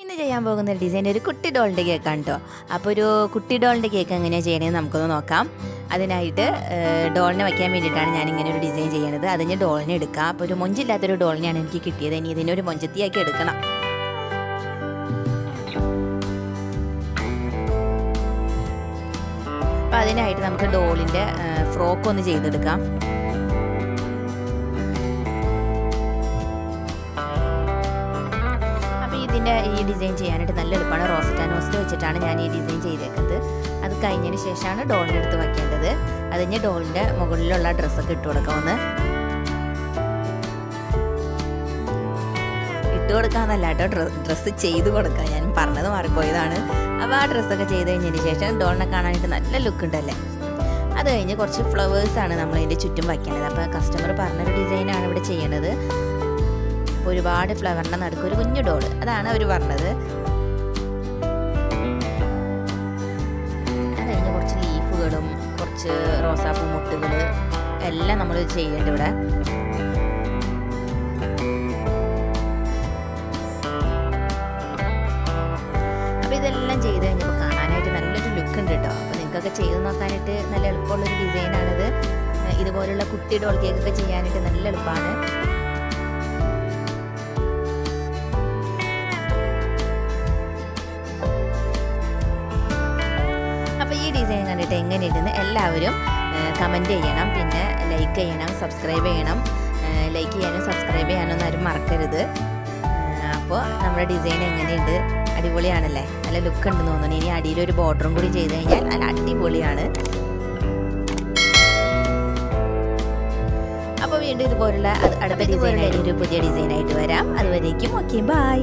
ഇന്ന് ചെയ്യാൻ പോകുന്ന ഡിസൈൻ ഒരു കുട്ടി ഡോളിൻ്റെ കേക്കാണ് കേട്ടോ. അപ്പോൾ ഒരു കുട്ടി ഡോളിൻ്റെ കേക്ക് എങ്ങനെയാണ് ചെയ്യണമെന്ന് നമുക്കൊന്ന് നോക്കാം. അതിനായിട്ട് ഡോളിനെ വയ്ക്കാൻ വേണ്ടിയിട്ടാണ് ഞാനിങ്ങനെ ഒരു ഡിസൈൻ ചെയ്യണത്. അതിന് ഡോളിനെ എടുക്കാം. അപ്പോൾ ഒരു മൊഞ്ചില്ലാത്തൊരു ഡോളിനെയാണ് എനിക്ക് കിട്ടിയത്. ഇനി ഇതിനെ ഒരു മൊഞ്ചത്തിയാക്കി എടുക്കണം. അപ്പോൾ അതിനായിട്ട് നമുക്ക് ഡോളിൻ്റെ ഫ്രോക്ക് ഒന്ന് ചെയ്തെടുക്കാം. ഇതിൻ്റെ ഈ ഡിസൈൻ ചെയ്യാനായിട്ട് നല്ല എളുപ്പമാണ്. റോസറ്റ നോസ്റ്റ് വെച്ചിട്ടാണ് ഞാൻ ഈ ഡിസൈൻ ചെയ്തേക്കുന്നത്. അത് കഴിഞ്ഞതിന് ശേഷമാണ് ഡോളിൻ്റെ അടുത്ത് വയ്ക്കേണ്ടത്. അതിന് ഡോളിൻ്റെ മുകളിലുള്ള ഡ്രസ്സൊക്കെ ഇട്ട് കൊടുക്കാമെന്ന്. ഇട്ട് കൊടുക്കാമെന്നല്ല കേട്ടോ, ഡ്രസ്സ് ചെയ്ത് കൊടുക്കാം. ഞാൻ പറഞ്ഞത് മാറിപ്പോയതാണ്. അപ്പോൾ ആ ഡ്രസ്സൊക്കെ ചെയ്ത് കഴിഞ്ഞതിന് ശേഷം ഡോളിനെ കാണാനായിട്ട് നല്ല ലുക്ക് ഉണ്ടല്ലേ. അത് കഴിഞ്ഞ് കുറച്ച് ഫ്ലവേഴ്സാണ് നമ്മളതിൻ്റെ ചുറ്റും വയ്ക്കേണ്ടത്. അപ്പോൾ കസ്റ്റമർ പറഞ്ഞൊരു ഡിസൈനാണ് ഇവിടെ ചെയ്യണത്. ഒരുപാട് ഫ്ലവറിൻ്റെ നടുക്ക് ഒരു കുഞ്ഞു ഡോള്, അതാണ് അവർ പറഞ്ഞത്. അത് കഴിഞ്ഞ് കുറച്ച് ലീഫുകളും കുറച്ച് റോസാപ്പൂ മുട്ടുകൾ എല്ലാം നമ്മൾ ചെയ്യേണ്ടത് ഇവിടെ. അപ്പോൾ ഇതെല്ലാം ചെയ്ത് കഴിഞ്ഞപ്പോൾ കാണാനായിട്ട് നല്ലൊരു ലുക്ക് ഉണ്ട് കേട്ടോ. അപ്പോൾ നിങ്ങൾക്കൊക്കെ ചെയ്ത് നോക്കാനായിട്ട് നല്ല എളുപ്പമുള്ളൊരു ഡിസൈനാണിത്. ഇതുപോലുള്ള കുട്ടി ഡോൾ കേക്കൊക്കെ ചെയ്യാനായിട്ട് നല്ല എളുപ്പമാണ്. അപ്പോൾ ഈ ഡിസൈൻ കണ്ടിട്ട് എങ്ങനെയുണ്ടെന്ന് എല്ലാവരും കമൻറ്റ് ചെയ്യണം. പിന്നെ ലൈക്ക് ചെയ്യണം, സബ്സ്ക്രൈബ് ചെയ്യണം. ലൈക്ക് ചെയ്യാനും സബ്സ്ക്രൈബ് ചെയ്യാനൊന്നും ആരും മറക്കരുത്. അപ്പോൾ നമ്മുടെ ഡിസൈൻ എങ്ങനെയുണ്ട്? അടിപൊളിയാണല്ലേ, നല്ല ലുക്ക് ഉണ്ടെന്ന് തോന്നുന്നു. ഇനി അടിയിലൊരു ബോർഡറും കൂടി ചെയ്ത് കഴിഞ്ഞാൽ നല്ല അടിപൊളിയാണ്. അപ്പോൾ വീണ്ടും ഇതുപോലുള്ള അടുത്ത ഡിസൈനായിട്ട് ഒരു പുതിയ ഡിസൈനായിട്ട് വരാം. അതുവരേക്കും ഓക്കെ, ബൈ.